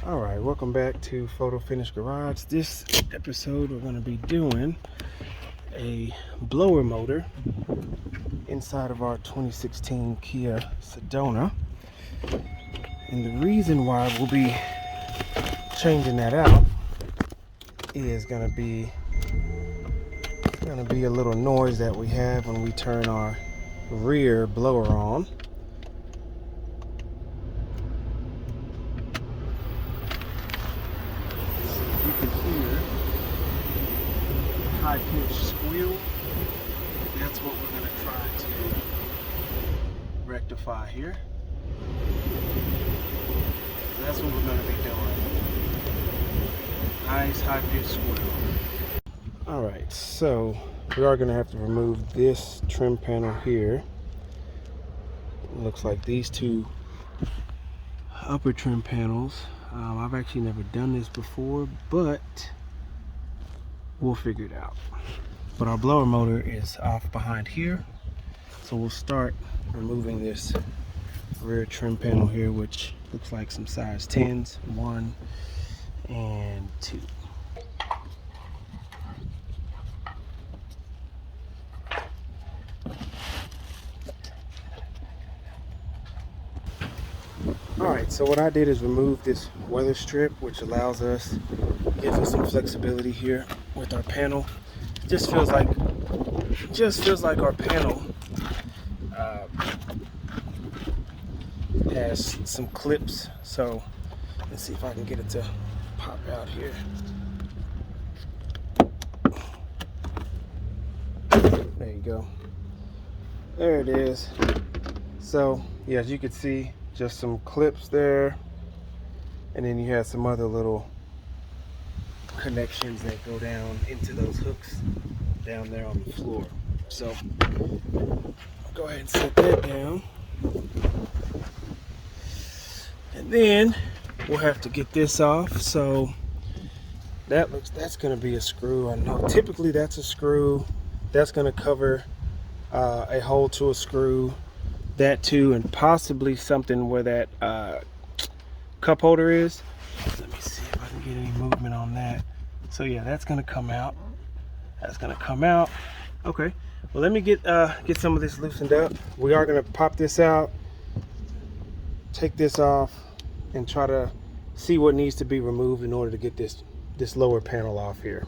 Alright, welcome back to Photo Finish Garage. This episode we're going to be doing a blower motor inside of our 2016 Kia Sedona. And the reason why we'll be changing that out is going to be a little noise that we have when we turn our rear blower on. High-pitched squeal. That's what we're going to try to rectify here. That's what we're going to be doing. Nice high-pitched squeal. Alright, so we are going to have to remove this trim panel here. It looks like these two upper trim panels. I've actually never done this before, but we'll figure it out. But our blower motor is off behind here, so we'll start removing this rear trim panel here, which looks like some size 10s, 1 and 2. Alright, so what I did is remove this weather strip, which allows us, gives us some flexibility here with our panel. It just feels like our panel has some clips. So let's see if I can get it to pop out here. There you go. There it is. So yeah, as you can see, just some clips there, and then you have some other little connections that go down into those hooks down there on the floor. So I'll go ahead and set that down, and then we'll have to get this off. So that's going to be a screw. I know typically that's a screw. That's going to cover a hole to a screw, that too, and possibly something where that cup holder is. Let me see if I can get any movement on that. So yeah, that's gonna come out. That's gonna come out. Okay, well, let me get some of this loosened up. We are gonna pop this out, take this off, and try to see what needs to be removed in order to get this lower panel off here.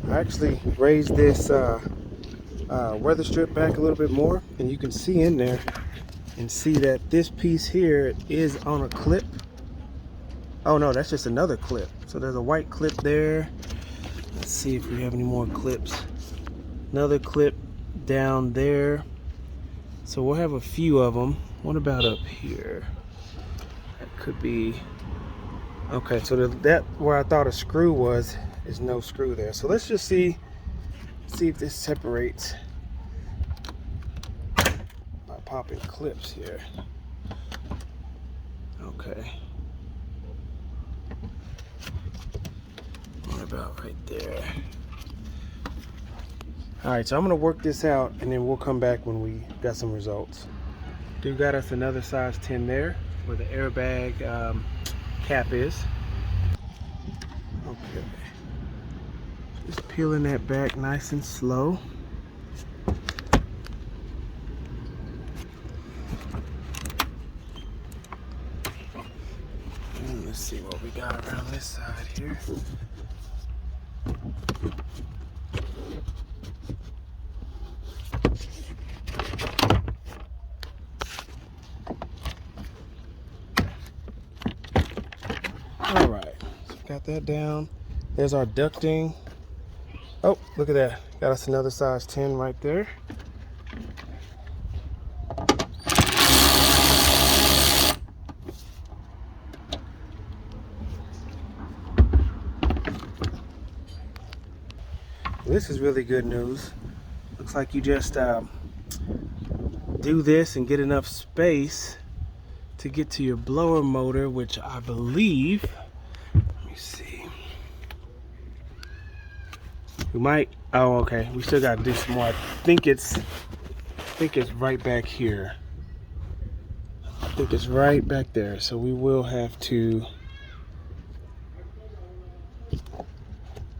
I actually raised this weather strip back a little bit more, and you can see in there and see that this piece here is on a clip. Oh no, that's just another clip. So there's a white clip there. Let's see if we have any more clips. Another clip down there. So we'll have a few of them. What about up here? That could be okay. So that where I thought a screw was is no screw there. So let's just see if this separates by popping clips here. Okay. What about right there? Alright, so I'm gonna work this out, and then we'll come back when we got some results. Do got us another size 10 there where the airbag cap is. Okay. Just peeling that back nice and slow. And let's see what we got around this side here. Alright, so got that down. There's our ducting. Oh, look at that. Got us another size 10 right there. This is really good news. Looks like you just do this and get enough space to get to your blower motor, which I believe, let me see. We might, oh, okay. We still got to do some more. I think it's right back here. I think it's right back there. So we will have to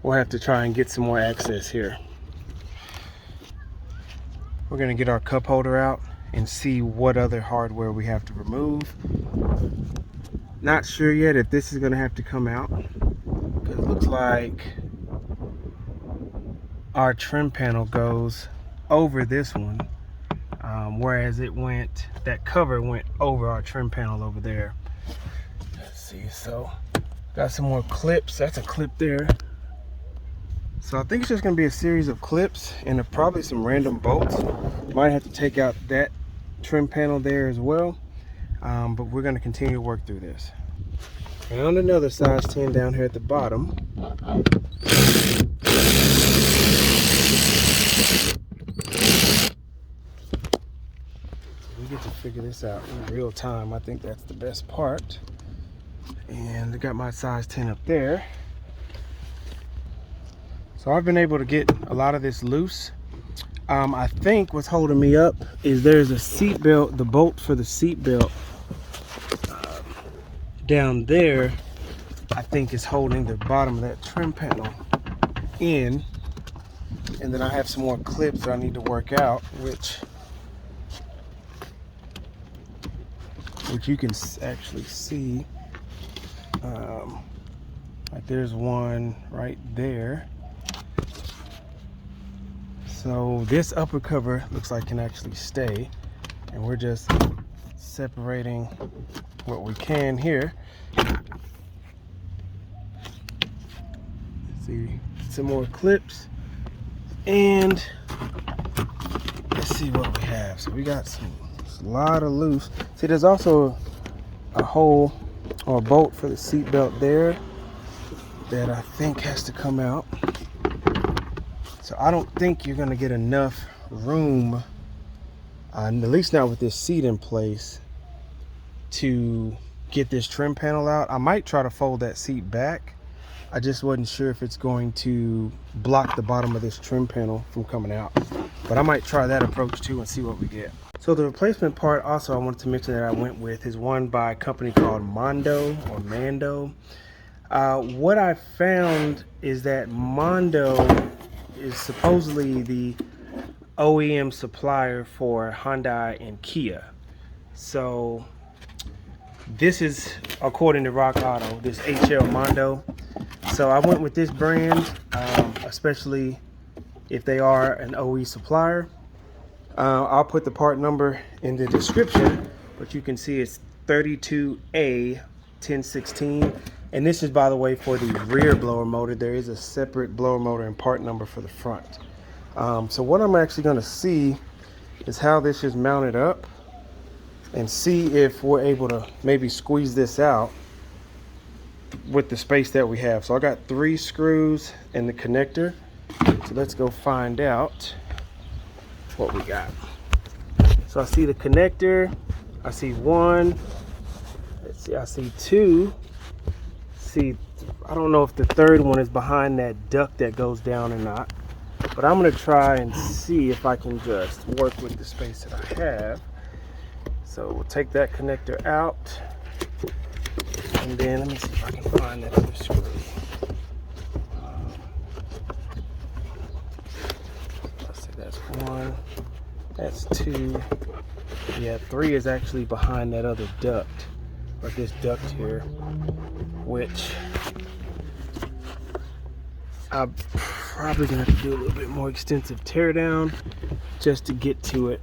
we'll have to try and get some more access here. We're gonna get our cup holder out and see what other hardware we have to remove. Not sure yet if this is gonna have to come out, because it looks like our trim panel goes over this one, whereas that cover went over our trim panel over there. Let's see, so got some more clips. That's a clip there. So I think it's just gonna be a series of clips and probably some random bolts. Might have to take out that trim panel there as well, but we're gonna continue to work through this. Found another size 10 down here at the bottom. We get to figure this out in real time. I think that's the best part. And I got my size 10 up there. So I've been able to get a lot of this loose. I think what's holding me up is there's a seat belt, the bolt for the seat belt down there, I think is holding the bottom of that trim panel in. And then I have some more clips that I need to work out, which you can actually see. Like there's one right there. So this upper cover looks like can actually stay, and we're just separating what we can here. See some more clips, and let's see what we have. So we got a lot of loose. See, there's also a hole or a bolt for the seat belt there that I think has to come out. So I don't think you're gonna get enough room, at least not with this seat in place, to get this trim panel out. I might try to fold that seat back. I just wasn't sure if it's going to block the bottom of this trim panel from coming out. But I might try that approach too and see what we get. So the replacement part also I wanted to mention that I went with is one by a company called Mando or Mando. What I found is that Mando is supposedly the OEM supplier for Hyundai and Kia. So this is according to RockAuto, this HL Mando. So I went with this brand, especially if they are an OE supplier. I'll put the part number in the description, but you can see it's 32A1016. And this is, by the way, for the rear blower motor. There is a separate blower motor and part number for the front. So what I'm actually going to see is how this is mounted up and see if we're able to maybe squeeze this out with the space that we have. So I got 3 screws and the connector. So let's go find out what we got. So I see the connector. I see 1. Let's see, I see 2. See, I don't know if the 3rd one is behind that duct that goes down or not, but I'm gonna try and see if I can just work with the space that I have. So we'll take that connector out, and then let me see if I can find that other screw. Let's see, that's 1, that's 2. Yeah, 3 is actually behind that other duct, or this duct here, which I'm probably gonna have to do a little bit more extensive tear down just to get to it.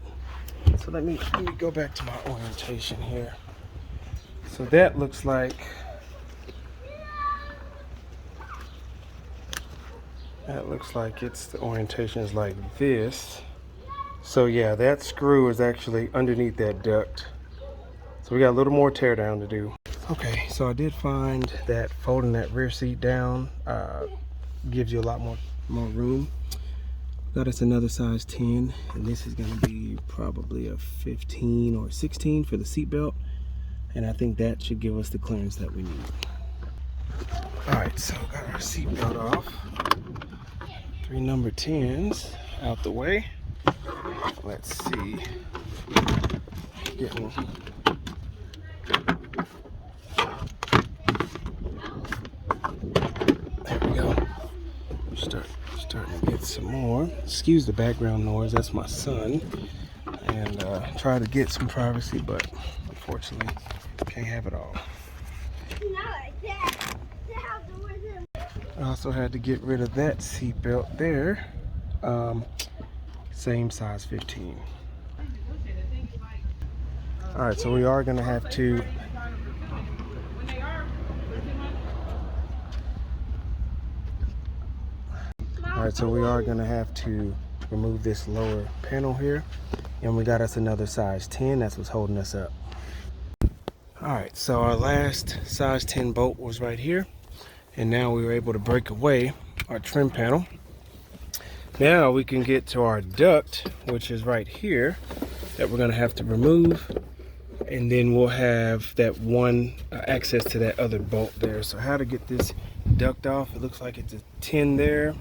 So let me go back to my orientation here. So that looks like it's the orientation is like this. So yeah, that screw is actually underneath that duct. So we got a little more tear down to do. Okay, so I did find that folding that rear seat down gives you a lot more room. Got us another size 10, and this is gonna be probably a 15 or 16 for the seat belt. And I think that should give us the clearance that we need. All right, so got our seat belt off. 3 number 10s out the way. Let's see. Getting there we go. some more. Excuse the background noise, that's my son. And try to get some privacy, but unfortunately, can't have it all. I also had to get rid of that seat belt there. Same size 15. All right, so we are gonna have to remove this lower panel here, and we got us another size 10. That's what's holding us up. All right, so our last size 10 bolt was right here, and now we were able to break away our trim panel. Now we can get to our duct, which is right here, that we're gonna have to remove, and then we'll have that one access to that other bolt there. So how to get this duct off? It looks like it's a 10 there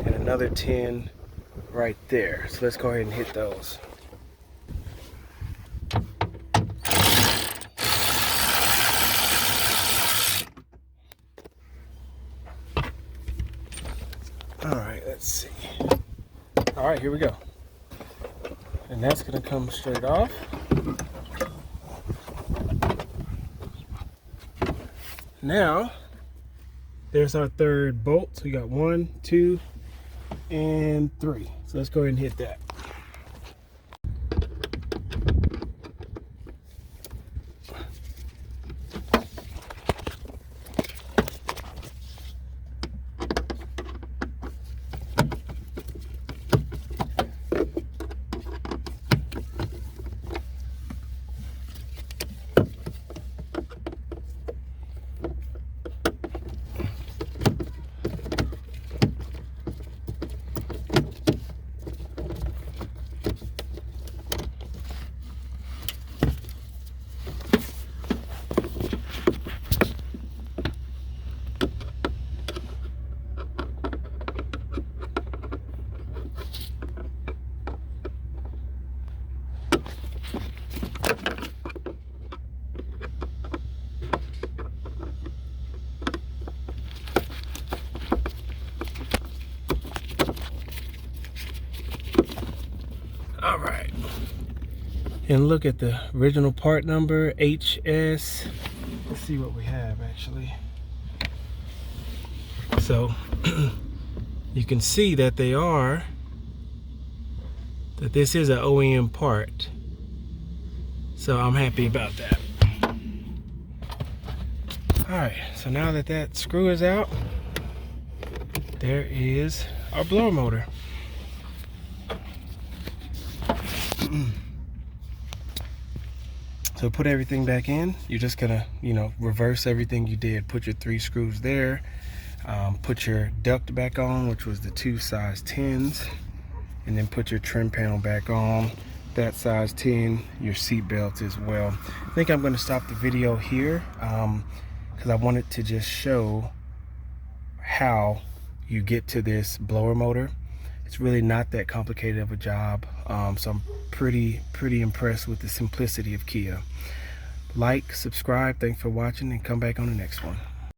and another 10 right there. So let's go ahead and hit those. All right, let's see. All right, here we go. And that's gonna come straight off. Now, there's our third bolt. So we got 1, 2, and 3. So let's go ahead and hit that. All right, and look at the original part number, HS. Let's see what we have actually. So you can see that this is an OEM part. So I'm happy about that. All right, so now that that screw is out, there is our blower motor. So put everything back in. You're just gonna, reverse everything you did. Put your 3 screws there. Put your duct back on, which was the 2 size 10s, and then put your trim panel back on, that size 10, your seat belts as well. I think I'm gonna stop the video here because I wanted to just show how you get to this blower motor. It's really not that complicated of a job, so I'm pretty impressed with the simplicity of Kia. Like, subscribe, thanks for watching, and come back on the next one.